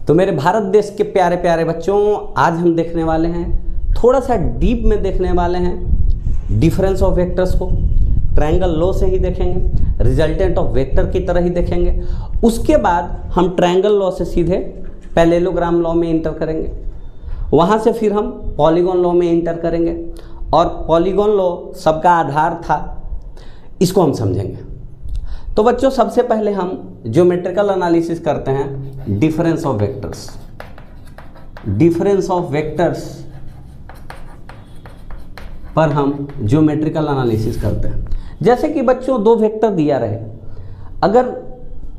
तो मेरे भारत देश के प्यारे प्यारे बच्चों, आज हम देखने वाले हैं, थोड़ा सा डीप में देखने वाले हैं डिफरेंस ऑफ वेक्टर्स को। ट्रायंगल लॉ से ही देखेंगे, रिजल्टेंट ऑफ वेक्टर की तरह ही देखेंगे। उसके बाद हम ट्रायंगल लॉ से सीधे पैरेललोग्राम लॉ में इंटर करेंगे, वहाँ से फिर हम पॉलीगॉन लॉ में इंटर करेंगे, और पॉलीगॉन लॉ सबका आधार था, इसको हम समझेंगे। तो बच्चों सबसे पहले हम ज्योमेट्रिकल एनालिसिस करते हैं difference of vectors. Difference of vectors पर हम ज्योमेट्रिकल एनालिसिस करते हैं। जैसे कि बच्चों दो वेक्टर दिया रहे, अगर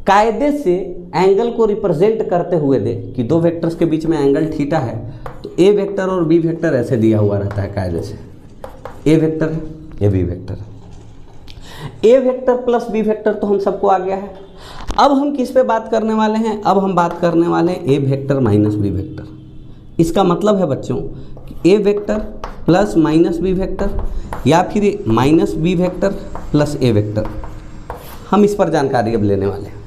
कायदे से एंगल को रिप्रेजेंट करते हुए दे कि दो वेक्टर्स के बीच में एंगल थीटा है, तो ए वेक्टर और बी वेक्टर ऐसे दिया हुआ रहता है कायदे से। ए वेक्टर है, ये बी वेक्टर है। A vector plus B vector तो हम सबको आ गया है। अब हम किस पे बात करने वाले हैं? अब हम बात करने वाले हैं A vector minus B vector. इसका मतलब है बच्चों कि A vector plus minus B vector, या फिर minus B vector plus A vector. हम इस पर जानकारी अब लेने वाले हैं।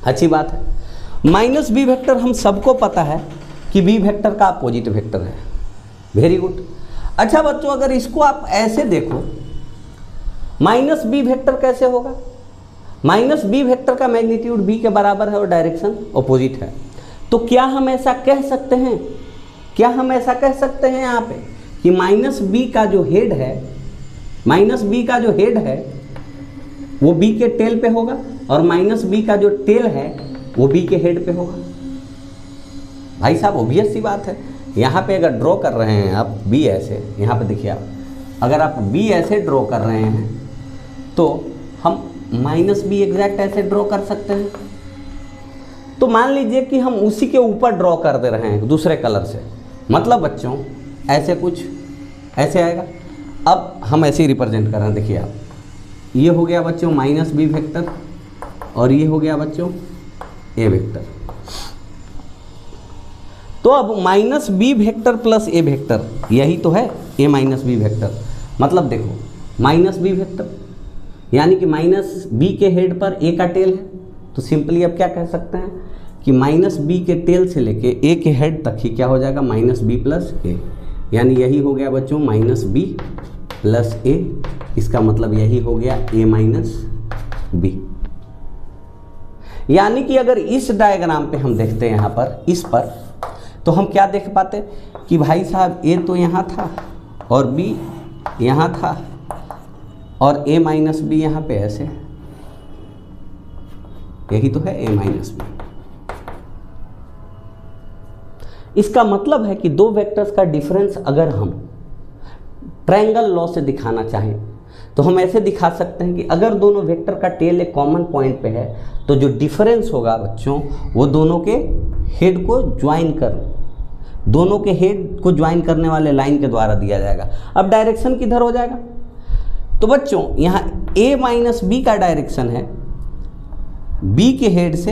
अच्छी बात है। माइनस बी वेक्टर हम सबको पता है कि बी वेक्टर का अपोजिट वेक्टर है। Very good. अच्छा बच्चों, अगर इसको आप ऐसे देखो, माइनस बी वेक्टर कैसे होगा? माइनस बी वेक्टर का मैग्नीट्यूड बी के बराबर है और डायरेक्शन अपोजिट है। तो क्या हम ऐसा कह सकते हैं, यहाँ पे कि माइनस बी का जो हेड है, वो बी के टेल पे होगा, और माइनस बी का जो टेल है वो बी के हेड पे होगा? भाई साहब ऑब्वियस सी बात है। यहाँ पे अगर ड्रॉ कर रहे हैं आप बी ऐसे, यहाँ पे देखिए आप, अगर आप बी ऐसे ड्रॉ कर रहे हैं तो हम माइनस बी एग्जैक्ट ऐसे ड्रॉ कर सकते हैं। तो मान लीजिए कि हम उसी के ऊपर ड्रॉ कर दे रहे हैं दूसरे कलर से, मतलब बच्चों ऐसे कुछ ऐसे आएगा। अब हम ऐसे ही रिप्रेजेंट कर रहे हैं, देखिए आप, ये हो गया बच्चों माइनस बी वेक्टर, और ये हो गया बच्चों ए वेक्टर। तो अब minus B vector plus A vector, यही तो है ए माइनस बी वेक्टर। मतलब देखो माइनस बी वेक्टर यानी कि माइनस बी के हेड पर ए का टेल है, तो सिंपली अब क्या कह सकते हैं कि माइनस बी के टेल से लेके ए के हेड तक ही क्या हो जाएगा, माइनस बी प्लस ए। यानी यही हो गया बच्चों माइनस बी प्लस ए। इसका मतलब यही हो गया ए माइनस बी। यानी कि अगर इस डायग्राम पे हम देखते हैं यहाँ पर, इस पर, तो हम क्या देख पाते कि भाई साहब ए तो यहाँ था और बी यहाँ था, और ए माइनस बी यहाँ पे ऐसे, यही तो है ए माइनस बी। इसका मतलब है कि दो वेक्टर्स का डिफरेंस अगर हम ट्रायंगल लॉ से दिखाना चाहें तो हम ऐसे दिखा सकते हैं कि अगर दोनों वेक्टर का टेल एक कॉमन पॉइंट पे है, तो जो डिफरेंस होगा बच्चों वो दोनों के हेड को ज्वाइन करने वाले लाइन के द्वारा दिया जाएगा। अब डायरेक्शन किधर हो जाएगा? तो बच्चों यहाँ a माइनस बी का डायरेक्शन है b के हेड से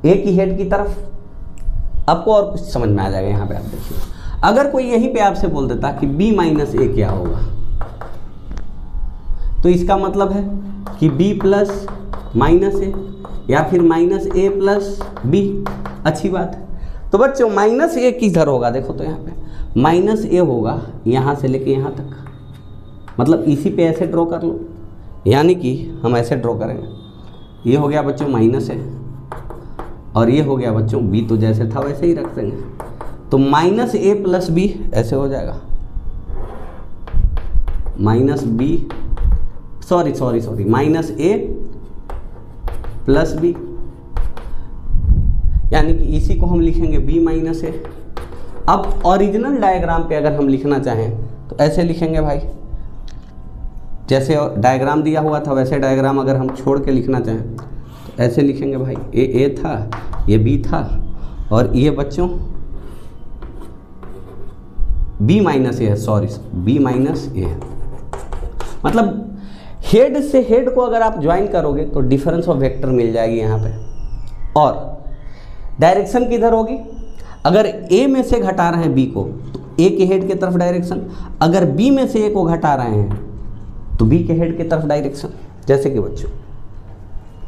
a की हेड की तरफ। आपको और कुछ समझ में आ जाएगा। यहाँ पे आप देखिए, अगर कोई यहीं पे आपसे बोल देता कि b माइनस ए क्या होगा, तो इसका मतलब है कि b प्लस माइनस ए, या फिर माइनस ए प्लस बी। अच्छी बात है। तो बच्चों माइनस ए किधर होगा? देखो तो यहाँ पे माइनस ए होगा यहाँ से लेके यहाँ तक, मतलब इसी पे ऐसे ड्रॉ कर लो, यानी कि हम ऐसे ड्रॉ करेंगे। ये हो गया बच्चों माइनस ए, और ये हो गया बच्चों बी, तो जैसे था वैसे ही रख देंगे। तो माइनस ए प्लस बी ऐसे हो जाएगा, माइनस बी सॉरी माइनस ए प्लस बी, यानी कि इसी को हम लिखेंगे b माइनस ए। अब ओरिजिनल डायग्राम पे अगर हम लिखना चाहें तो ऐसे लिखेंगे भाई, जैसे डायग्राम दिया हुआ था वैसे डायग्राम अगर हम छोड़ के लिखना चाहें तो ऐसे लिखेंगे भाई, ए था, ये बी था, और ये बच्चों b माइनस ए है, सॉरी b माइनस ए है। मतलब हेड से हेड को अगर आप ज्वाइन करोगे तो डिफरेंस ऑफ वेक्टर मिल जाएगी यहाँ पे। और डायरेक्शन किधर होगी? अगर a में से घटा रहे हैं b को तो a के हेड की तरफ डायरेक्शन, अगर b में से a को घटा रहे हैं तो b के हेड की तरफ डायरेक्शन। जैसे कि बच्चों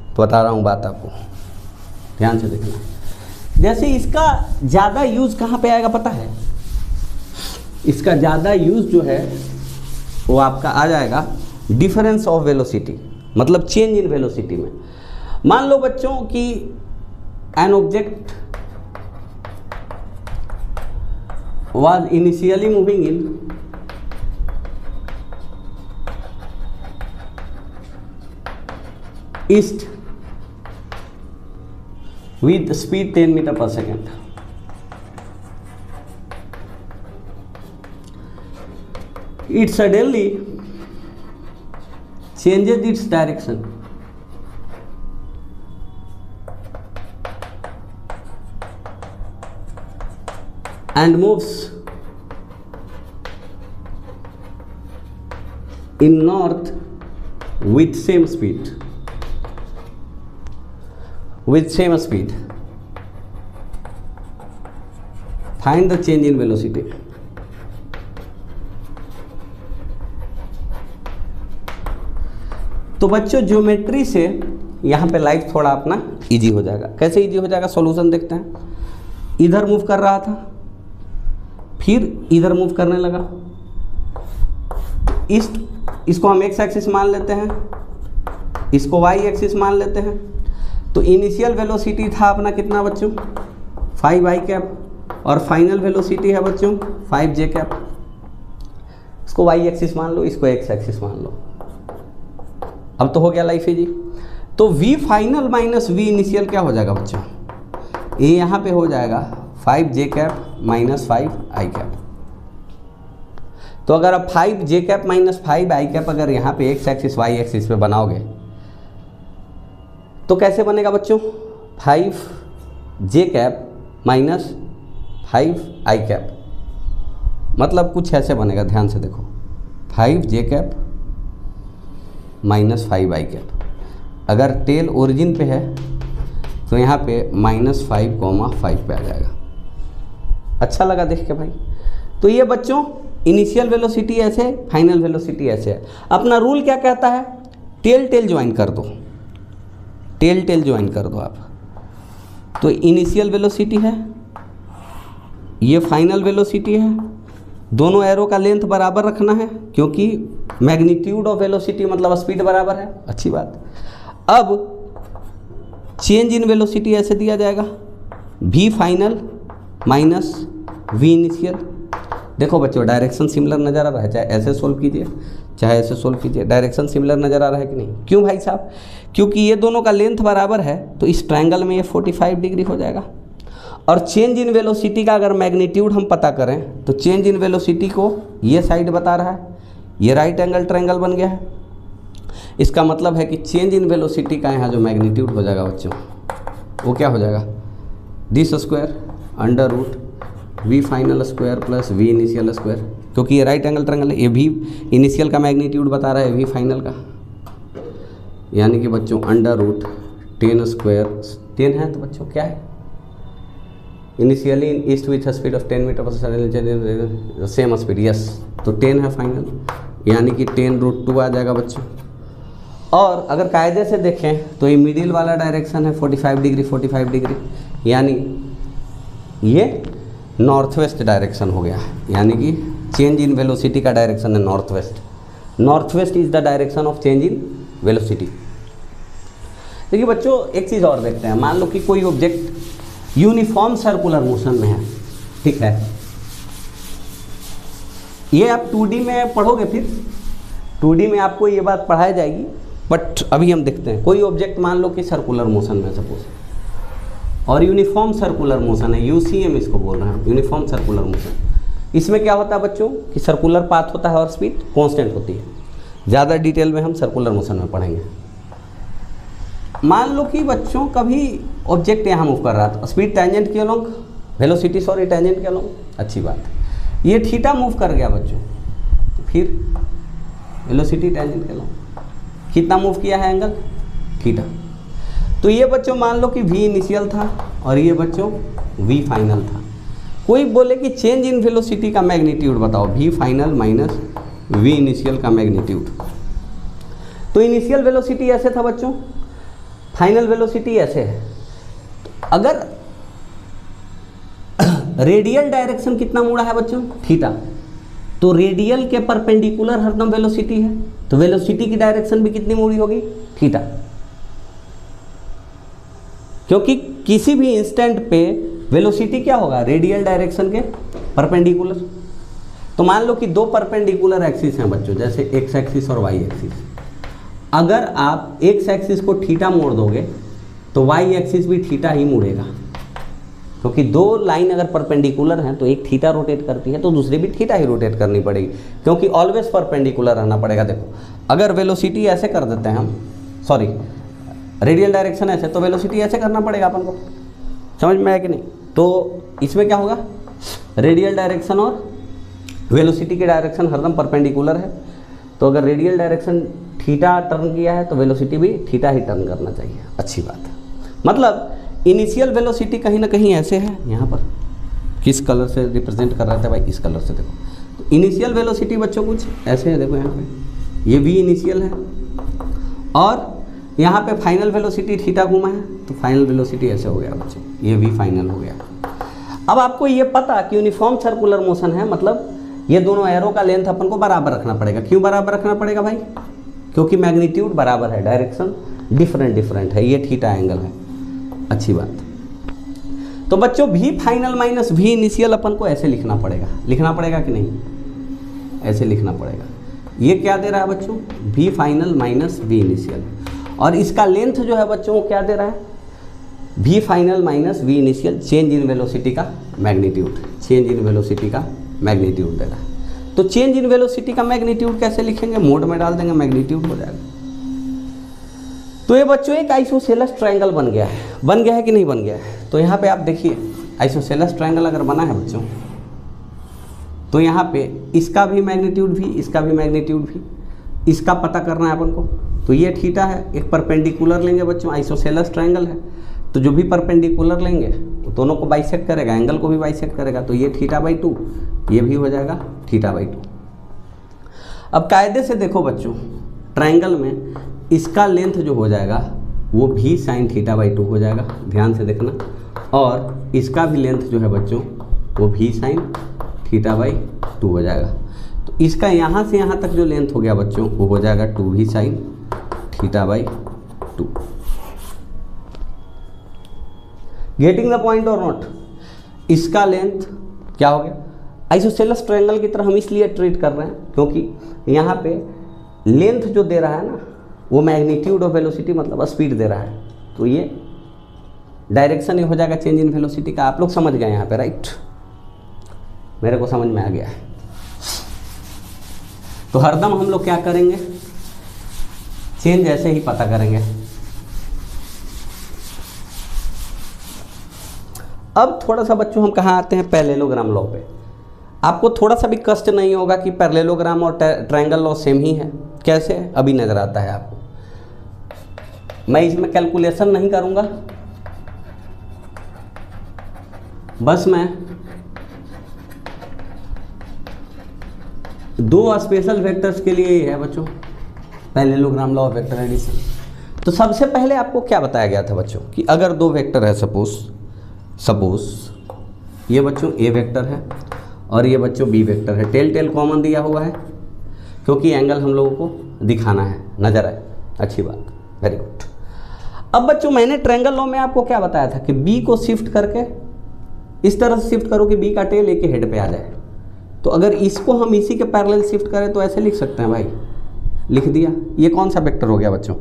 तो बता रहा हूँ बात आपको, ध्यान से देखना। जैसे इसका ज़्यादा यूज़ कहाँ पे आएगा पता है? इसका ज़्यादा यूज़ जो है वो आपका आ जाएगा डिफरेंस ऑफ वेलोसिटी, मतलब चेंज इन वेलोसिटी में। मान लो बच्चों कि an object was initially moving in east with speed 10 meter per second. It suddenly changes its direction and moves in north with same speed. With same speed, find the change in velocity. तो बच्चों geometry से यहाँ पे life थोड़ा अपना easy हो जाएगा। कैसे इजी हो जाएगा? सॉल्यूशन देखते हैं। इधर मूव कर रहा था, फिर इधर मूव करने लगा। इसको हम एक्स एक्सिस मान लेते हैं, इसको वाई एक्सिस मान लेते हैं। तो इनिशियल वेलोसिटी था अपना कितना बच्चों? 5 आई कैप, और फाइनल वेलोसिटी है बच्चों 5 जे कैप। इसको वाई एक्सिस मान लो, इसको एक्स एक्सिस मान लो। अब तो हो गया लाइफ इजी। तो v final minus v initial क्या हो जाएगा बच्चों? ये यहाँ पे हो जाएगा 5 जे कैप माइनस 5 आई कैप। तो अगर आप 5 जे कैप माइनस 5 आई कैप अगर यहाँ पे एक्स एक्सिस वाई एक्सिस पे बनाओगे तो कैसे बनेगा बच्चों? 5 जे कैप माइनस 5 आई कैप, मतलब कुछ ऐसे बनेगा। ध्यान से देखो, 5 जे कैप माइनस 5 आई कैप। अगर टेल ओरिजिन पे है तो यहाँ पे -5,5 पे आ जाएगा। अच्छा लगा देख के भाई? तो ये बच्चों इनिशियल वेलोसिटी ऐसे, फाइनल वेलोसिटी ऐसे है। अपना रूल क्या कहता है? टेल टेल ज्वाइन कर दो, टेल टेल ज्वाइन कर दो आप। तो इनिशियल वेलोसिटी है, ये फाइनल वेलोसिटी है, दोनों एरो का लेंथ बराबर रखना है क्योंकि मैग्नीट्यूड ऑफ वेलोसिटी मतलब स्पीड बराबर है। अच्छी बात। अब चेंज इन वेलोसिटी ऐसे दिया जाएगा, v final minus v initial. देखो बच्चों डायरेक्शन सिमिलर नज़र आ रहा है, चाहे ऐसे सोल्व कीजिए चाहे ऐसे सोल्व कीजिए, डायरेक्शन सिमिलर नज़र आ रहा है कि नहीं? क्यों भाई साहब? क्योंकि ये दोनों का लेंथ बराबर है तो इस ट्रायंगल में ये 45 डिग्री हो जाएगा। और चेंज इन वेलोसिटी का अगर मैग्नीट्यूड हम पता करें तो चेंज इन वेलोसिटी को ये साइड बता रहा है, ये राइट एंगल ट्रायंगल बन गया है। इसका मतलब है कि चेंज इन वेलोसिटी का यहाँ जो मैग्नीट्यूड हो जाएगा बच्चों वो क्या हो जाएगा? This square under root v final square plus v initial square, क्योंकि ये राइट एंगल ट्रायंगल है। ये v इनिशियल का मैग्नीट्यूड बता रहा है v फाइनल का, यानी कि बच्चों अंडर रूट 10 स्क्वायर 10 है। तो बच्चों क्या है? Initially in east with speed of 10 metre per second same speed, yes. तो 10 है फाइनल, यानी कि 10√2 आ जाएगा बच्चों। और अगर कायदे से देखें तो ये मिडिल वाला डायरेक्शन है 45 डिग्री 45 डिग्री, यानी ये नॉर्थ वेस्ट डायरेक्शन हो गया, यानी कि चेंज इन वेलोसिटी का डायरेक्शन है north west. North west is the direction of change in velocity. देखिए बच्चों एक चीज़ और देखते हैं। मान लो कि कोई ऑब्जेक्ट यूनिफॉर्म सर्कुलर मोशन में है, ठीक है? ये आप 2D में पढ़ोगे, फिर 2D में आपको ये बात पढ़ाई जाएगी, बट अभी हम देखते हैं। कोई ऑब्जेक्ट मान लो कि सर्कुलर मोशन में सपोज, और यूनिफॉर्म सर्कुलर मोशन है, यूसीएम इसको बोल रहे हैं, यूनिफॉर्म सर्कुलर मोशन। इसमें क्या होता है बच्चों कि सर्कुलर पाथ होता है और स्पीड कांस्टेंट होती है। ज़्यादा डिटेल में हम सर्कुलर मोशन में पढ़ेंगे। मान लो कि बच्चों कभी ऑब्जेक्ट यहाँ मूव कर रहा था, स्पीड टेंजेंट के अलोंग, वेलोसिटी सॉरी टेंजेंट के अलोंग, अच्छी बात है। ये थीटा मूव कर गया बच्चों, तो फिर वेलोसिटी टेंजेंट के अलोंग कितना मूव किया है एंगल? थीटा। तो ये बच्चों मान लो कि v इनिशियल था और ये बच्चों v फाइनल था। कोई बोले कि चेंज इन वेलोसिटी का मैग्नीट्यूड बताओ, v final minus v initial का मैग्नीट्यूड। तो इनिशियल वेलोसिटी ऐसे था बच्चों, फाइनल वेलोसिटी ऐसे है। अगर रेडियल डायरेक्शन कितना मुड़ा है बच्चों, थीटा, तो रेडियल के परपेंडिकुलर हरदम वेलोसिटी है, तो वेलोसिटी की डायरेक्शन भी कितनी मुड़ी होगी, थीटा, क्योंकि किसी भी इंस्टेंट पे वेलोसिटी क्या होगा, रेडियल डायरेक्शन के परपेंडिकुलर। तो मान लो कि दो परपेंडिकुलर एक्सिस हैं बच्चों, जैसे एक्स एक्सिस और वाई एक्सिस। अगर आप एक्स एक्सिस को थीटा मोड़ दोगे तो वाई एक्सिस भी थीटा ही मुड़ेगा, क्योंकि दो लाइन अगर परपेंडिकुलर हैं तो एक थीटा रोटेट करती है तो दूसरी भी थीटा ही रोटेट करनी पड़ेगी, क्योंकि ऑलवेज परपेंडिकुलर रहना पड़ेगा। देखो अगर वेलोसिटी ऐसे कर देते हैं हम, सॉरी रेडियल डायरेक्शन ऐसे, तो वेलोसिटी ऐसे करना पड़ेगा अपन को, समझ में आया कि नहीं। तो इसमें क्या होगा, रेडियल डायरेक्शन और वेलोसिटी की डायरेक्शन हरदम परपेंडिकुलर है, तो अगर रेडियल डायरेक्शन थीटा टर्न किया है तो वेलोसिटी भी थीटा ही टर्न करना चाहिए। अच्छी बात है, मतलब इनिशियल वेलोसिटी कहीं ना कहीं ऐसे है, यहाँ पर किस कलर से रिप्रेजेंट कर रहे थे भाई, इस कलर से देखो, तो इनिशियल वेलोसिटी बच्चों कुछ ऐसे है, देखो यहाँ पे ये v इनिशियल है, और यहाँ पे फाइनल वेलोसिटी थीटा घूमा है, तो फाइनल वेलोसिटी ऐसे हो गया बच्चों, ये v फाइनल हो गया। अब आपको ये पता कि यूनिफॉर्म सर्कुलर मोशन है, मतलब ये दोनों एरो का लेंथ अपन को बराबर रखना पड़ेगा। क्यों बराबर रखना पड़ेगा भाई, क्योंकि मैग्नीट्यूड बराबर है, डायरेक्शन डिफरेंट है, ये थीटा एंगल है। अच्छी बात, तो बच्चों v final minus v initial अपन को ऐसे लिखना पड़ेगा कि नहीं, ऐसे लिखना पड़ेगा। ये क्या दे रहा है बच्चों, v final minus v initial, और इसका लेंथ जो है बच्चों क्या दे रहा है, v final minus v initial, change in velocity का मैग्नीट्यूड, चेंज इन वेलोसिटी का मैग्नीट्यूड दे रहा है। तो चेंज इन वेलोसिटी का मैग्नीट्यूड कैसे लिखेंगे, मोड में डाल देंगे, मैग्नीट्यूड हो जाएगा। तो ये बच्चों एक आइसोसेलेस ट्रायंगल बन गया है कि नहीं बन गया है। तो यहाँ पे आप देखिए आइसोसेलेस ट्रायंगल अगर बना है बच्चों, तो यहाँ पे इसका भी मैग्नीट्यूड भी, इसका भी मैग्नीट्यूड भी, इसका पता करना है अपन को। तो ये थीटा है, एक परपेंडिकुलर लेंगे बच्चों, आइसोसेलेस ट्रायंगल है, तो जो भी परपेंडिकुलर लेंगे वो दोनों को बाइसेक्ट करेगा, एंगल को भी बाइसेक्ट करेगा, तो ये θ/2, ये भी हो जाएगा θ/2। अब कायदे से देखो बच्चों, ट्रायंगल में इसका लेंथ जो हो जाएगा वो भी sin θ/2 हो जाएगा, ध्यान से देखना, और इसका भी लेंथ जो है बच्चों वो भी sin θ/2 हो जाएगा। तो इसका यहाँ से यहाँ तक जो लेंथ हो गया बच्चों वो हो जाएगा 2 भी sin θ/2। गेटिंग द पॉइंट और नॉट, इसका लेंथ क्या हो गया, आइसोसेलेस ट्रायंगल की तरह हम इसलिए ट्रीट कर रहे हैं क्योंकि यहाँ पे लेंथ जो दे रहा है ना वो मैग्नीट्यूड ऑफ वेलोसिटी मतलब स्पीड दे रहा है, तो ये डायरेक्शन ये हो जाएगा चेंज इन वेलोसिटी का। आप लोग समझ गए यहाँ पे, राइट, मेरे को समझ में आ गया है। तो हरदम हम लोग क्या करेंगे, चेंज ऐसे ही पता करेंगे। अब थोड़ा सा बच्चों हम कहाँ आते हैं, पैरेललोग्राम लॉ पे। आपको थोड़ा सा भी कष्ट नहीं होगा कि पैरेललोग्राम और ट्रायंगल लॉ सेम ही है, कैसे अभी नजर आता है आपको। मैं इसमें कैलकुलेशन नहीं करूंगा, बस मैं दो स्पेशल वेक्टर्स के लिए ही है बच्चों parallelogram law of vector addition. तो सबसे पहले आपको क्या बताया गया था बच्चों कि अगर दो वेक्टर है, सपोज ये बच्चों ए वेक्टर है और ये बच्चों बी वेक्टर है, टेल कॉमन दिया हुआ है क्योंकि एंगल हम लोगों को दिखाना है, नजर आए, अच्छी बात, वेरी गुड। अब बच्चों मैंने ट्रायंगल लॉ में आपको क्या बताया था कि बी को शिफ्ट करके इस तरह से शिफ्ट करो कि बी का टेल ए के हेड पे आ जाए। तो अगर इसको हम इसी के पैरेलल शिफ्ट करें तो ऐसे लिख सकते हैं भाई, लिख दिया। ये कौन सा वेक्टर हो गया बच्चों,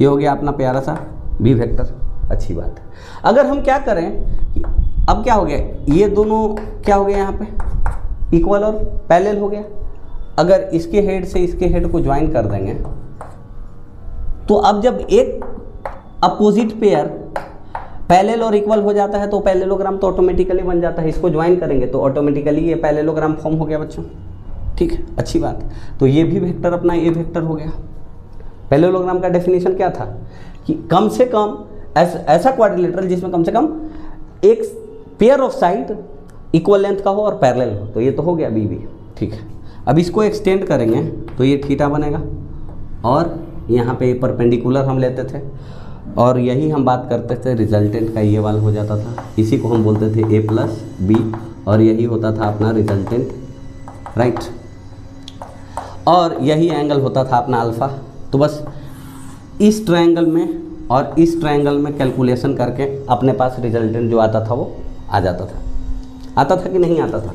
ये हो गया अपना प्यारा सा बी वेक्टर, अच्छी बात है। अगर हम क्या करें, अब क्या हो गया, ये दोनों क्या हो गया यहाँ पे इक्वल और पैरेलल हो गया। अगर इसके हेड से इसके हेड को ज्वाइन कर देंगे तो अब जब एक अपोजिट पेयर पैरेलल और इक्वल हो जाता है तो पैरेललोग्राम तो ऑटोमेटिकली बन जाता है। इसको ज्वाइन करेंगे तो ऑटोमेटिकली ये पैरेललोग्राम फॉर्म हो गया बच्चों, ठीक है, अच्छी बात। तो ये भी वेक्टर अपना ए वेक्टर हो गया। पैरेललोग्राम का डेफिनेशन क्या था कि कम से कम ऐसा क्वाड्रिलेटरल जिसमें कम से कम एक pair of side equal length का हो और पैरेलल हो, तो ये तो हो गया बी, ठीक है। अब इसको एक्सटेंड करेंगे तो ये थीटा बनेगा और यहाँ पे परपेंडिकुलर हम लेते थे और यही हम बात करते थे रिजल्टेंट का, ये वाला हो जाता था, इसी को हम बोलते थे ए प्लस बी, और यही होता था अपना रिजल्टेंट, राइट। और यही एंगल होता था अपना अल्फ़ा। तो बस इस ट्रायंगल में और इस ट्रायंगल में कैलकुलेशन करके अपने पास रिजल्टेंट जो आता था वो आ जाता था कि नहीं आता था।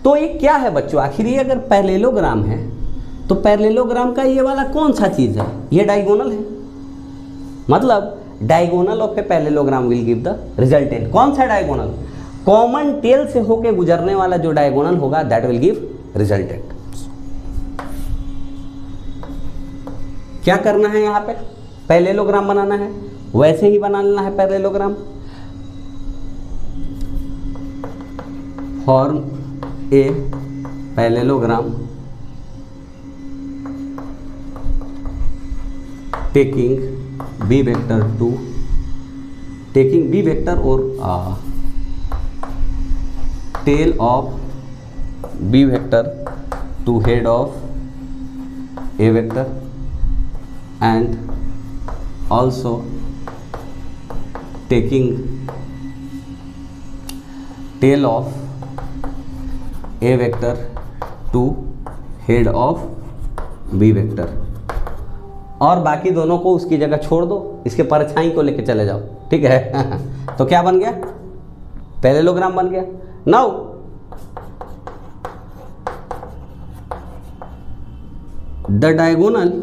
तो ये क्या है बच्चों, आखिर ये अगर पैरेललोग्राम है तो पैरेललोग्राम का ये वाला कौन सा चीज़ है, ये डायगोनल है। मतलब diagonal of a parallelogram will give the resultant. कौन सा डायगोनल, कॉमन टेल से होके गुजरने वाला जो डायगोनल होगा दैट विल गिव रिजल्टेंट। क्या करना है यहाँ पे, पैरेललोग्राम बनाना है, वैसे ही बना लेना है parallelogram. Form a parallelogram taking B vector to, taking B vector और tail of B vector to head of A vector and also taking tail of a vector to head of b vector, और बाकी दोनों को उसकी जगह छोड़ दो, इसके परछाई को लेके चले जाओ, ठीक है। तो क्या बन गया, पैरेललोग्राम बन गया। Now the diagonal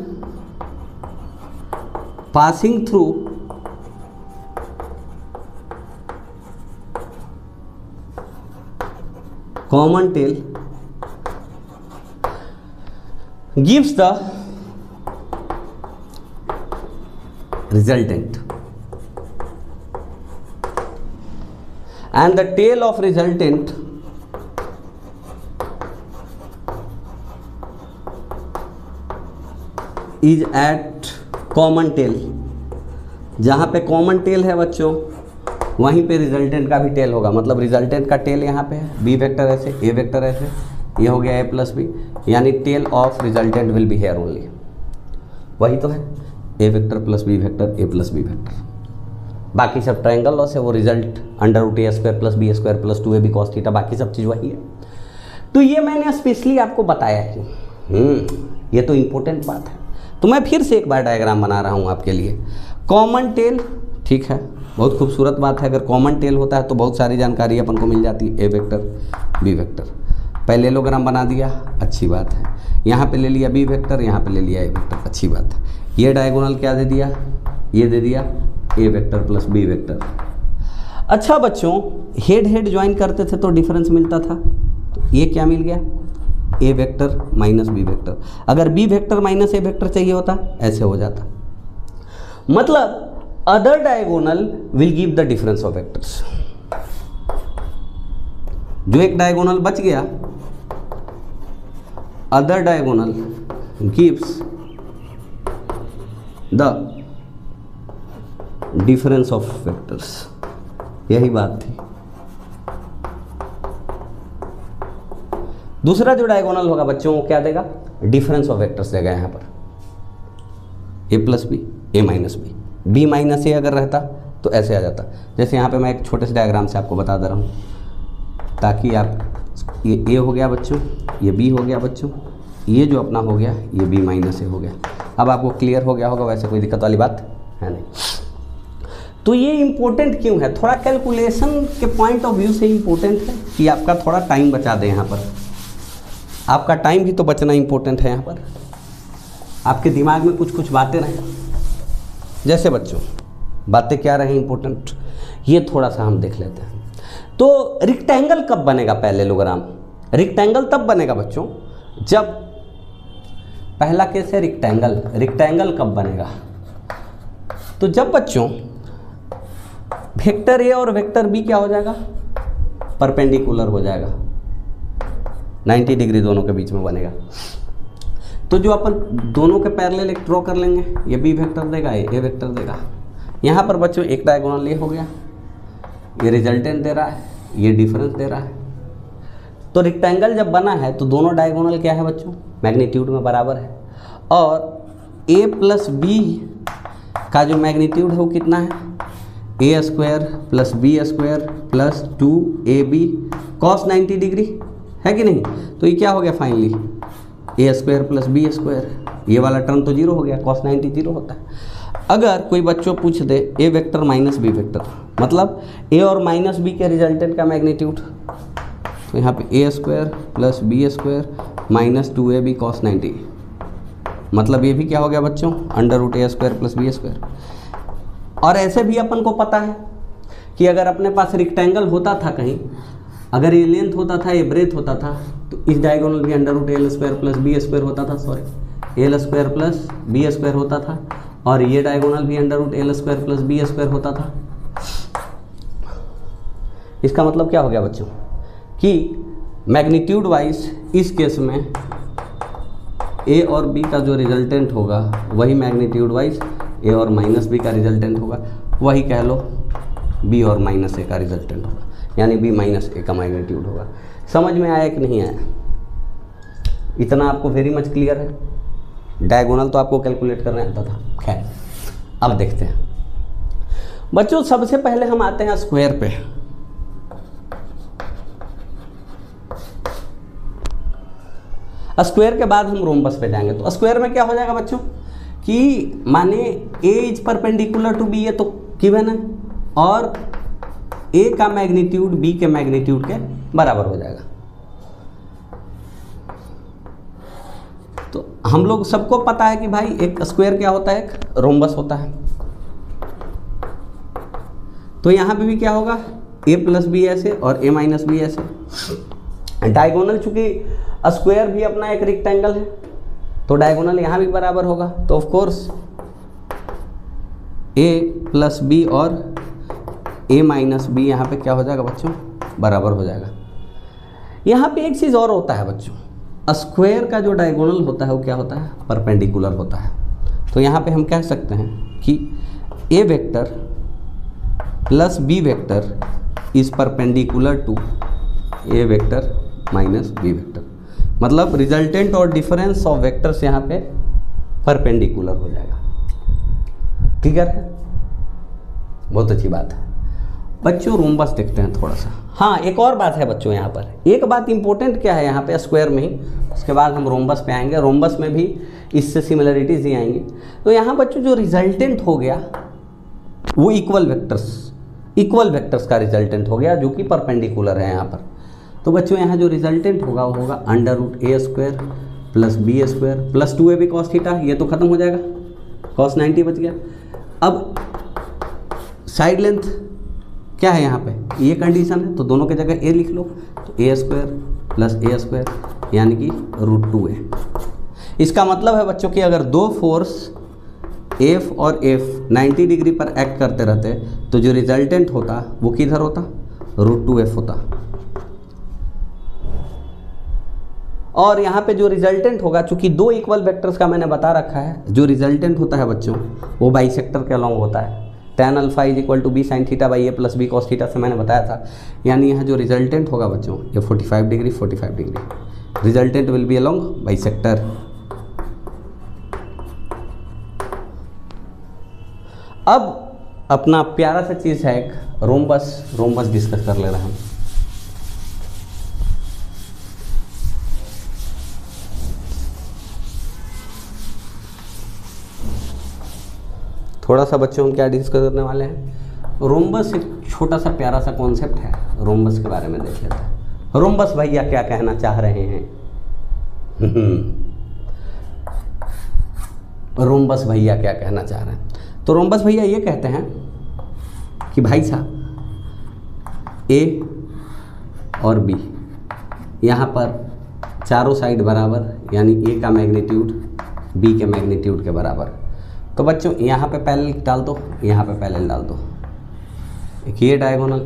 passing through common tail gives the resultant, and the tail of resultant is at common tail. जहाँ पे कॉमन टेल है बच्चों वहीं पे रिजल्टेंट का भी टेल होगा। मतलब रिजल्टेंट का टेल यहाँ पे है, बी वेक्टर ऐसे, ए वेक्टर ऐसे, ये हो गया ए प्लस बी, यानी tail of resultant will be here only. वही तो है, A vector plus B vector, A plus B vector. बाकी सब ट्रायंगल लॉस है, वो result under root A square plus B square plus 2ab cos theta, बाकी सब चीज़ वही है। तो ये मैंने स्पेशली आपको बताया है, ये तो इम्पोर्टेंट बात है। तो मैं फिर से एक बार डायग्राम बना रहा हूँ आपके लिए। कॉमन टेल, ठीक है, बहुत खूबसूरत बात है। अगर कॉमन टेल होता है तो बहुत सारी जानकारी अपन को मिल जाती है, A vector B vector. Parallelogram बना दिया, अच्छी बात है। यहाँ पे ले लिया बी वेक्टर, यहाँ पे ले लिया ए वेक्टर, अच्छी बात है। ये डायगोनल क्या दे दिया, ये दे दिया ए वेक्टर प्लस बी वेक्टर। अच्छा बच्चों, हेड हेड ज्वाइन करते थे तो डिफरेंस मिलता था, तो ये क्या मिल गया, ए वेक्टर माइनस बी वेक्टर। अगर बी वेक्टर माइनस ए वेक्टर चाहिए होता ऐसे हो जाता। मतलब other diagonal will give the difference of vectors. जो एक डायगोनल बच गया, other diagonal gives the difference of vectors. यही बात थी। दूसरा जो डायगोनल होगा बच्चों वो क्या देगा, डिफरेंस ऑफ वेक्टर्स देगा। यहाँ पर ए प्लस बी, ए माइनस बी, बी माइनस ए अगर रहता तो ऐसे आ जाता। जैसे यहाँ पे मैं एक छोटे से डायग्राम से आपको बता दे रहा हूँ ताकि आप, ये ए हो गया बच्चों, ये बी हो गया बच्चों, ये जो अपना हो गया ये बी माइनस ए हो गया। अब आपको क्लियर हो गया होगा, वैसे कोई दिक्कत वाली बात है नहीं। तो ये इम्पोर्टेंट क्यों है, थोड़ा कैलकुलेशन के पॉइंट ऑफ व्यू से इम्पोर्टेंट है कि आपका थोड़ा टाइम बचा दें। यहाँ पर आपका टाइम भी तो बचना इम्पोर्टेंट है। यहाँ पर आपके दिमाग में कुछ कुछ बातें रहें। जैसे बच्चों बातें क्या रहे इम्पोर्टेंट, ये थोड़ा सा हम देख लेते हैं। तो रेक्टेंगल कब बनेगा पैरेललोग्राम, रेक्टेंगल तब बनेगा बच्चों जब, पहला केस है रेक्टेंगल। रेक्टेंगल कब बनेगा, तो जब बच्चों वेक्टर ए और वेक्टर बी क्या हो जाएगा, परपेंडिकुलर हो जाएगा, 90 डिग्री दोनों के बीच में बनेगा। तो जो अपन दोनों के पैरेलल एक ड्रॉ कर लेंगे, ये बी वेक्टर देगा, ये ए वेक्टर देगा। यहाँ पर बच्चों एक डायगोनल ये हो गया, ये रिजल्टेंट दे रहा है, ये डिफरेंस दे रहा है। तो रेक्टेंगल जब बना है तो दोनों डायगोनल क्या है बच्चों, मैग्नीट्यूड में बराबर है। और ए प्लस बी का जो मैग्नीट्यूड है वो कितना है, A square plus B square plus 2ab cos 90 degree, है कि नहीं। तो ये क्या हो गया finally, A square plus B square, ये वाला टर्म तो जीरो हो गया, cos 90 जीरो होता है। अगर कोई बच्चों पूछ दे A vector minus B vector, मतलब ए और माइनस बी के रिजल्टेंट का मैग्नीट्यूड, तो यहाँ पे A square plus B square minus 2ab cos 90, मतलब ये भी क्या हो गया बच्चों, under root A square plus B square. और ऐसे भी अपन को पता है कि अगर अपने पास रेक्टेंगल होता था कहीं, अगर ये लेंथ होता था, ये ब्रेथ होता था, तो इस डायगोनल भी under root L square plus B square होता था, sorry L square plus B square होता था, और ये डायगोनल भी under root L square plus B square होता था। इसका मतलब क्या हो गया बच्चों कि मैग्नीट्यूड वाइज इस केस में ए और बी का जो रिजल्टेंट होगा वही मैग्नीट्यूड वाइज ए और माइनस बी का रिजल्टेंट होगा, वही कह लो बी और माइनस ए का रिजल्टेंट होगा, यानी बी माइनस ए का मैग्नीट्यूड होगा। समझ में आया कि नहीं आया, इतना आपको वेरी मच क्लियर है। डायगोनल तो आपको कैलकुलेट करना आता था, खैर अब देखते हैं बच्चों। सबसे पहले हम आते हैं स्क्वायर पे। स्क्वायर के बाद हम रोम्बस पे जाएंगे। तो स्क्वायर में क्या हो जाएगा बच्चों कि माने ए इज परपेंडिकुलर टू बी, ये तो गिवन है, और ए का मैग्नीट्यूड बी के मैग्नीट्यूड के बराबर हो जाएगा। तो हम लोग सबको पता है कि भाई एक स्क्वायर क्या होता है, एक रोम्बस होता है। तो यहाँ पे भी क्या होगा, ए प्लस बी ऐसे और ए माइनस बी ऐसे। डायगोनल चूंकि स्क्वायर भी अपना एक रेक्टेंगल है, तो डायगोनल यहाँ भी बराबर होगा। तो of course A plus B और ए माइनस बी यहाँ पे क्या हो जाएगा बच्चों, बराबर हो जाएगा। यहाँ पे एक चीज़ और होता है बच्चों, स्क्वायर का जो डायगोनल होता है वो क्या होता है, परपेंडिकुलर होता है। तो यहाँ पे हम कह सकते हैं कि A vector plus B vector is perpendicular to A vector minus B vector, मतलब रिजल्टेंट और डिफरेंस ऑफ वेक्टर्स यहाँ पे परपेंडिकुलर हो जाएगा। क्लियर है, बहुत अच्छी बात है बच्चों। रोम्बस देखते हैं थोड़ा सा। हाँ, एक और बात है बच्चों, यहाँ पर एक बात इंपॉर्टेंट क्या है यहाँ पे स्क्वायर में ही, उसके बाद हम रोम्बस पे आएंगे। रोम्बस में भी इससे सिमिलरिटीज ही आएंगी। तो यहाँ बच्चों जो रिजल्टेंट हो गया वो इक्वल वेक्टर्स का रिजल्टेंट हो गया, जो कि परपेंडिकुलर है यहाँ पर। तो बच्चों यहाँ जो रिजल्टेंट होगा वो होगा under root A square plus B square plus 2ab cos theta, ये तो खत्म हो जाएगा, cos 90 बच गया। अब साइड लेंथ क्या है यहाँ पे, ये कंडीशन है, तो दोनों की जगह ए लिख लो, तो ए स्क्वायर प्लस ए स्क्वायर यानी कि रूट 2a। इसका मतलब है बच्चों कि अगर दो फोर्स F और F 90 डिग्री पर एक्ट करते रहते तो जो रिजल्टेंट होता वो किधर होता, रूट 2f होता। और यहाँ पे जो रिजल्टेंट होगा, चूंकि दो इक्वल वेक्टर्स का मैंने बता रखा है, जो रिजल्टेंट होता है बच्चों वो बाइसेक्टर के अलॉन्ग होता है। tan alpha is equal to B sine theta by A plus B cos theta से मैंने बताया था। यानी यहाँ जो रिजल्टेंट होगा बच्चों ये 45 degree, resultant will B along bisector. अब अपना प्यारा सा चीज़ है एक रोम्बस डिस्कस कर ले रहे हैं। थोड़ा सा बच्चों हम क्या डिस्कस करने वाले हैं, रोम्बस एक छोटा सा प्यारा सा कॉन्सेप्ट है, रोम्बस के बारे में देख लेते हैं। रोम्बस भैया क्या कहना चाह रहे हैं रोम्बस भैया क्या कहना चाह रहे हैं, तो रोम्बस भैया ये कहते हैं कि भाई साहब ए और बी यहाँ पर चारों साइड बराबर, यानी ए का मैग्नीट्यूड बी के मैग्नीट्यूड के बराबर। तो बच्चों यहाँ पे पैरेलल डाल दो, यहाँ पे पैरेलल डाल दो। एक ये डायगोनल,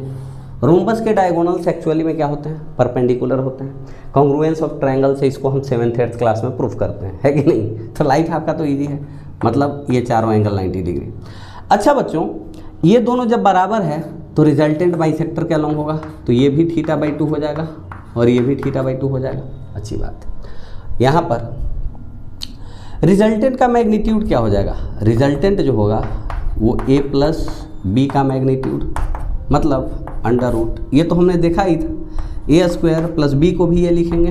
रोम्बस के डायगोनल्स एक्चुअली में क्या होते हैं, परपेंडिकुलर होते हैं। कॉन्ग्रुएंस ऑफ ट्रायंगल से इसको हम 7th 8th क्लास में प्रूफ करते हैं, है कि नहीं। तो लाइफ आपका तो ईजी है, मतलब ये चारों एंगल 90 डिग्री। अच्छा बच्चों, ये दोनों जब बराबर है तो रिजल्टेंट बाइसेक्टर के अलॉन्ग होगा, तो ये भी θ/2 हो जाएगा और ये भी θ/2 हो जाएगा। अच्छी बात है। यहाँ पर रिजल्टेंट का मैग्नीट्यूड क्या हो जाएगा, रिजल्टेंट जो होगा वो ए प्लस बी का मैग्नीट्यूड, मतलब अंडर रूट, ये तो हमने देखा ही था, ए स्क्वायर प्लस बी को भी ये लिखेंगे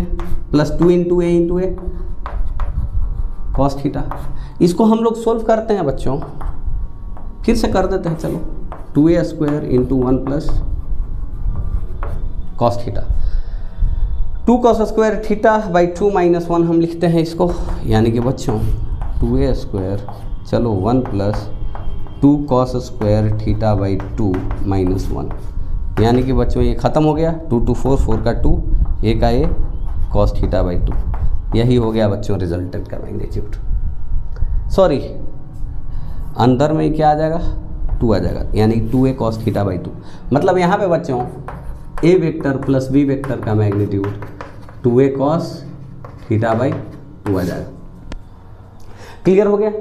प्लस 2 इंटू ए कॉस थीटा। इसको हम लोग सोल्व करते हैं बच्चों, फिर से कर देते हैं, चलो 2a square into 1 plus cos theta, 2 cos square theta by 2 minus 1 हम लिखते हैं इसको, यानी कि बच्चों 2a स्क्वायर, चलो 1 plus 2 cos square theta by 2 minus 1, यानी कि बच्चों ये ख़त्म हो गया, 2 2 4 4 का 2, ए का ए कॉस थीटा बाई 2, यही हो गया बच्चों रिजल्टेंट का मैग्नीट्यूड। सॉरी, अंदर में क्या आ जाएगा, 2 आ जाएगा, यानी 2a कॉस थीटा बाई 2, मतलब यहाँ पे बच्चों ए वेक्टर प्लस बी वेक्टर का magnitude 2a cos theta by 2 आ जाएगा। क्लियर हो गया।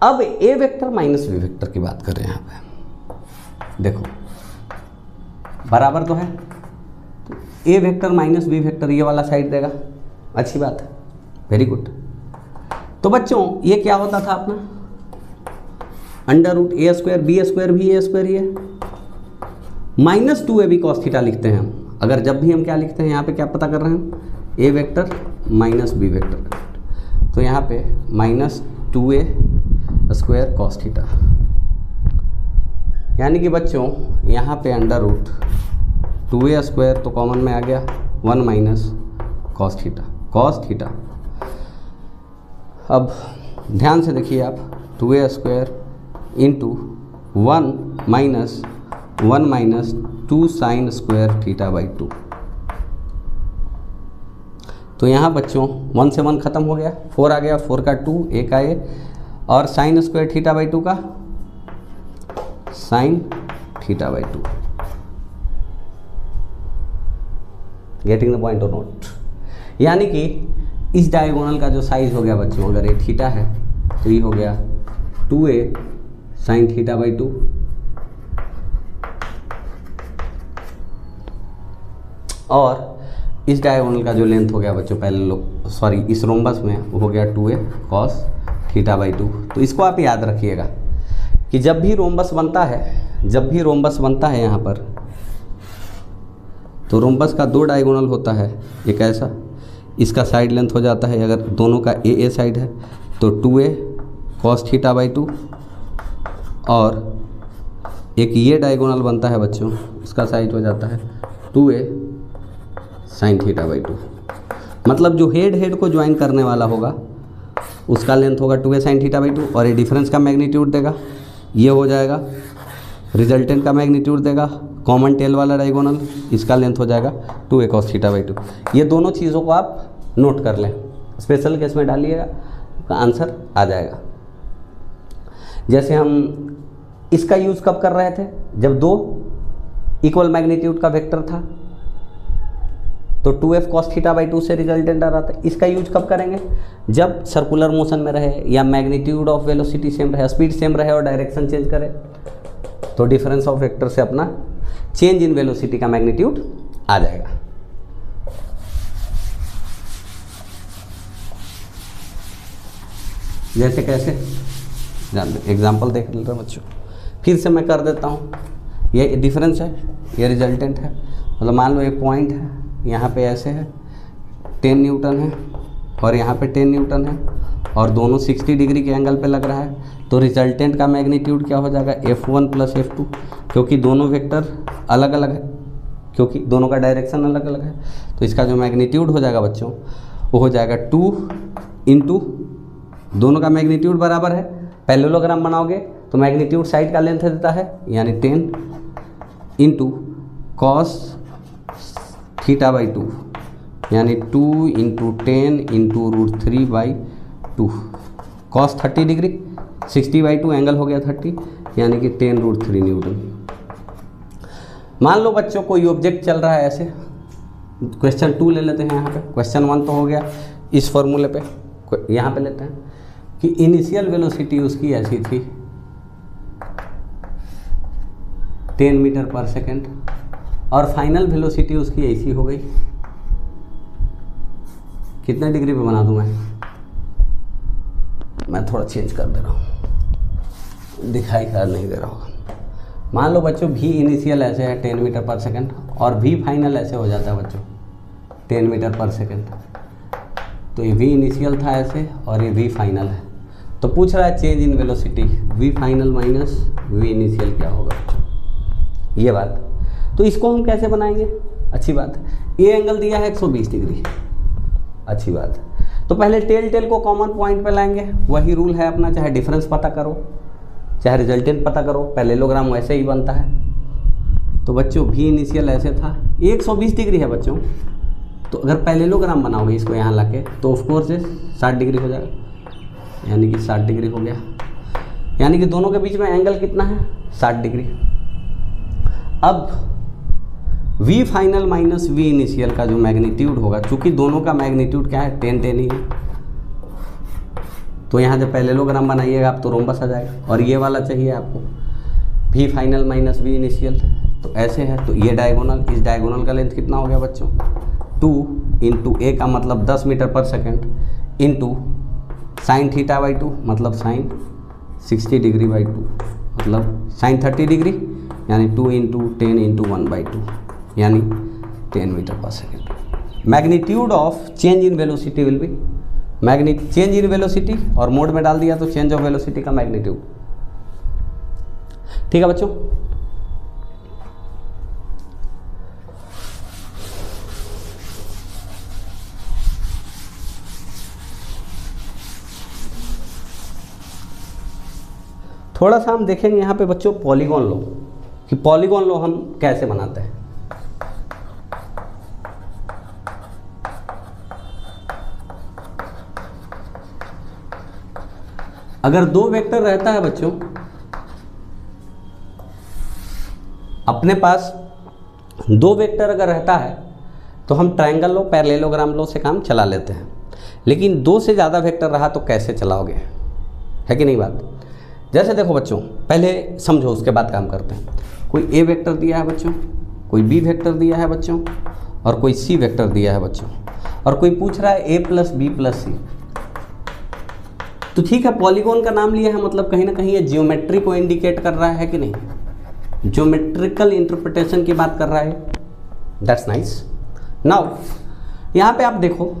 अब ए वेक्टर माइनस बी वेक्टर की बात करें, यहाँ पे देखो बराबर तो है, तो ए वेक्टर माइनस बी वेक्टर ये वाला साइड देगा, अच्छी बात है, वेरी गुड। तो बच्चों ये क्या होता था अपना, under root A square B square भी ए स्क्वायर ही है, माइनस 2ab कॉस थीटा लिखते हैं हम। अगर जब भी हम क्या लिखते हैं, यहाँ पे क्या पता कर रहे हैं, A vector minus B vector, तो यहाँ पे minus 2a square cos theta, यानी कि बच्चों यहाँ पे अंडर रूट 2a स्क्वायर तो कॉमन में आ गया, 1 माइनस कॉस थीटा। अब ध्यान से देखिए आप, 2a square into 1 minus 2 sine square theta by 2, तो यहाँ बच्चों 1 से 1 खत्म हो गया, 4 आ गया, 4 का 2, ए का ए, और साइन स्क्वायर थीटा बाई 2 का sign theta by 2। Getting the point और नोट, यानी कि इस डायगोनल का जो साइज हो गया बच्चों, अगर ये थीटा है तो ये हो गया 2a साइन थीटा बाई 2, और इस डायगोनल का जो लेंथ हो गया बच्चों, पहले लोग सॉरी इस रोम्बस में वो हो गया 2a कॉस थीटा बाई 2। तो इसको आप याद रखिएगा कि जब भी रोम्बस बनता है यहाँ पर, तो रोम्बस का 2 डायगोनल होता है, एक ऐसा, इसका साइड लेंथ हो जाता है, अगर दोनों का ए साइड है तो 2a कॉस थीटा बाई 2, और एक ये डायगोनल बनता है बच्चों, इसका साइड हो जाता है 2a साइन थीटा बाई 2, मतलब जो हेड को ज्वाइन करने वाला होगा उसका लेंथ होगा 2a साइन थीटा बाई 2, और ये डिफरेंस का मैग्नीट्यूड देगा, ये हो जाएगा रिजल्टेंट का मैग्नीट्यूड देगा, कॉमन टेल वाला डायगोनल, इसका लेंथ हो जाएगा 2a कॉस थीटा बाई 2। ये दोनों चीज़ों को आप नोट कर लें, स्पेशल केस में डालिएगा, का आंसर आ जाएगा। जैसे हम इसका यूज़ कब कर रहे थे, जब 2 इक्वल मैग्नीट्यूड का वेक्टर था, तो 2f कॉस थीटा बाई 2 से रिजल्टेंट आ रहा था। इसका यूज कब करेंगे, जब सर्कुलर मोशन में रहे, या मैग्नीट्यूड ऑफ वेलोसिटी सेम रहे, स्पीड सेम रहे और डायरेक्शन चेंज करे, तो डिफरेंस ऑफ वेक्टर से अपना चेंज इन वेलोसिटी का मैग्नीट्यूड आ जाएगा। जैसे कैसे, एग्जाम्पल देख लेते हैं बच्चों, फिर से मैं कर देता हूँ। ये डिफरेंस है, ये रिजल्टेंट है, मतलब मान लो एक पॉइंट है, यहाँ पे ऐसे है 10 न्यूटन है, और यहाँ पे 10 न्यूटन है, और दोनों 60 डिग्री के एंगल पे लग रहा है, तो रिजल्टेंट का मैग्नीट्यूड क्या हो जाएगा, F1 प्लस F2, क्योंकि दोनों वेक्टर अलग अलग है, क्योंकि दोनों का डायरेक्शन अलग अलग है, तो इसका जो मैग्नीट्यूड हो जाएगा बच्चों, वो हो जाएगा 2 इंटू, दोनों का मैग्नीट्यूड बराबर है, पैरेललोग्राम बनाओगे तो मैग्नीट्यूड साइड का लेंथ देता है, यानी 10 इंटू कॉस थीटा बाई 2, यानी 2 into 10 into root 3 by 2, cos 30 degree, 60 by 2 angle हो गया 30, यानी कि 10 रूट 3 न्यूटन। मान लो बच्चों कोई ऑब्जेक्ट चल रहा है ऐसे, क्वेश्चन 2 ले लेते हैं यहाँ पे, क्वेश्चन 1 तो हो गया इस फॉर्मूले पे, यहाँ पे लेते हैं कि इनिशियल वेलोसिटी उसकी ऐसी थी 10 मीटर पर सेकेंड, और फाइनल वेलोसिटी उसकी ऐसी हो गई, कितने डिग्री पे बना दूं मैं थोड़ा चेंज कर दे रहा हूँ, दिखाई कर नहीं दे रहा होगा। मान लो बच्चों v इनिशियल ऐसे है 10 मीटर पर सेकंड और v फाइनल ऐसे हो जाता है बच्चों 10 मीटर पर सेकंड। तो ये v इनिशियल था ऐसे और ये v फाइनल है। तो पूछ रहा है change in velocity v final minus v initial क्या होगा बच्चों, ये बात। तो इसको हम कैसे बनाएंगे, अच्छी बात है। ये एंगल दिया है 120 डिग्री, अच्छी बात है। तो पहले टेल को कॉमन पॉइंट पे लाएंगे, वही रूल है अपना, चाहे डिफरेंस पता करो चाहे रिजल्टेंट पता करो, पैरेललोग्राम वैसे ही बनता है। तो बच्चों v इनिशियल ऐसे था, 120 डिग्री है बच्चों। तो अगर पैरेललोग्राम बनाओगे इसको यहाँ लाके तो ऑफकोर्स 60 डिग्री हो जाएगा, यानी कि 60 डिग्री हो गया। यानी कि दोनों के बीच में एंगल कितना है, 60 डिग्री। अब v final minus v initial का जो मैग्नीट्यूड होगा, चूंकि दोनों का मैग्नीट्यूड क्या है 10 10 ही है, तो यहाँ जब पैरेललोग्राम बनाइएगा आप तो रोम्बस आ जाएगा। और ये वाला चाहिए आपको v final minus v initial, तो ऐसे है। तो ये डायगोनल, इस डायगोनल का लेंथ कितना हो गया बच्चों, 2 इंटू a का मतलब 10 मीटर पर second into sine theta by 2 मतलब साइन 60 डिग्री बाई 2 मतलब साइन 30 डिग्री, यानी 2 इंटू 10 इंटू 1/2 यानी 10 मीटर पर second. Magnitude of change in velocity will be change in velocity, और मोड में डाल दिया तो चेंज ऑफ वेलोसिटी का मैग्नीट्यूड। ठीक है बच्चों। थोड़ा सा हम देखेंगे यहाँ पे बच्चों पॉलीगॉन लो, कि पॉलीगॉन लो हम कैसे बनाते हैं। अगर दो वेक्टर रहता है बच्चों अपने पास, दो वेक्टर अगर रहता है तो हम ट्रायंगल लो पैरेललोग्राम लो से काम चला लेते हैं। लेकिन दो से ज़्यादा वेक्टर रहा तो कैसे चलाओगे, है कि नहीं बात। जैसे देखो बच्चों, पहले समझो उसके बाद काम करते हैं। कोई ए वेक्टर दिया है बच्चों, कोई बी वेक्टर दिया है बच्चों, और कोई सी वेक्टर दिया है बच्चों, और कोई पूछ रहा है ए प्लस बी प्लस सी। तो ठीक है, पॉलीगॉन का नाम लिया है मतलब कहीं ना कहीं ये जियोमेट्री को इंडिकेट कर रहा है कि नहीं, ज्योमेट्रिकल इंटरप्रिटेशन की बात कर रहा है। That's nice. नाउ यहाँ पे आप देखो,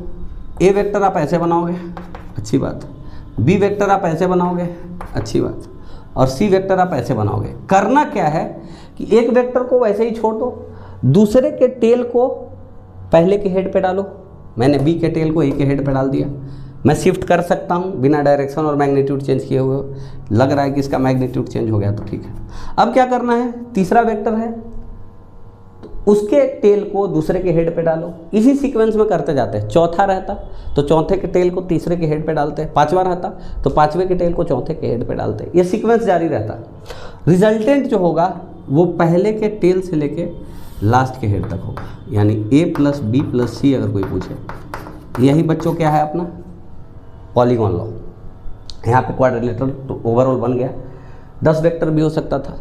ए वेक्टर आप ऐसे बनाओगे, अच्छी बात। बी वेक्टर आप ऐसे बनाओगे, अच्छी बात। और सी वेक्टर आप ऐसे बनाओगे। करना क्या है कि एक वेक्टर को वैसे ही छोड़ दो, दूसरे के टेल को पहले के हेड पे डालो। मैंने बी के टेल को ए के हेड पे डाल दिया। मैं शिफ्ट कर सकता हूँ बिना डायरेक्शन और मैग्नीट्यूड चेंज किए हुए। लग रहा है कि इसका मैग्नीट्यूड चेंज हो गया तो ठीक है। अब क्या करना है, तीसरा वेक्टर है तो उसके टेल को दूसरे के हेड पे डालो। इसी सीक्वेंस में करते जाते हैं। चौथा रहता तो चौथे के टेल को तीसरे के हेड पे डालते, पांचवा रहता तो पांचवे के टेल को चौथे के हेड पे डालते। ये सीक्वेंस जारी रहता। रिजल्टेंट जो होगा वो पहले के टेल से लेके लास्ट के हेड तक होगा, यानी ए प्लस बी प्लस सी अगर कोई पूछे। यही बच्चों क्या है अपना पॉलीगॉन लॉ। यहाँ पे क्वाड्रिलेटरल तो ओवरऑल बन गया। 10 वेक्टर भी हो सकता था।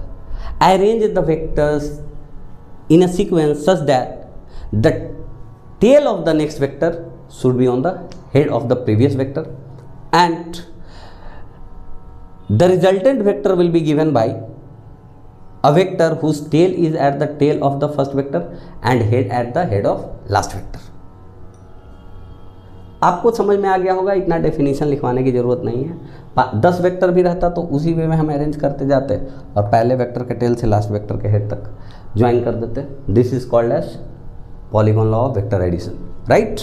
Arrange the vectors in a sequence such that the tail of the next vector should be on the head of the previous vector and the resultant vector will be given by a vector whose tail is at the tail of the first vector and head at the head of last vector। आपको समझ में आ गया होगा, इतना definition लिखवाने की जरूरत नहीं है। 10 वेक्टर भी रहता तो उसी वे में हम अरेंज करते जाते और पहले वेक्टर के टेल से लास्ट वेक्टर के हेड तक ज्वाइन कर देते। This is called as polygon law of vector addition, right.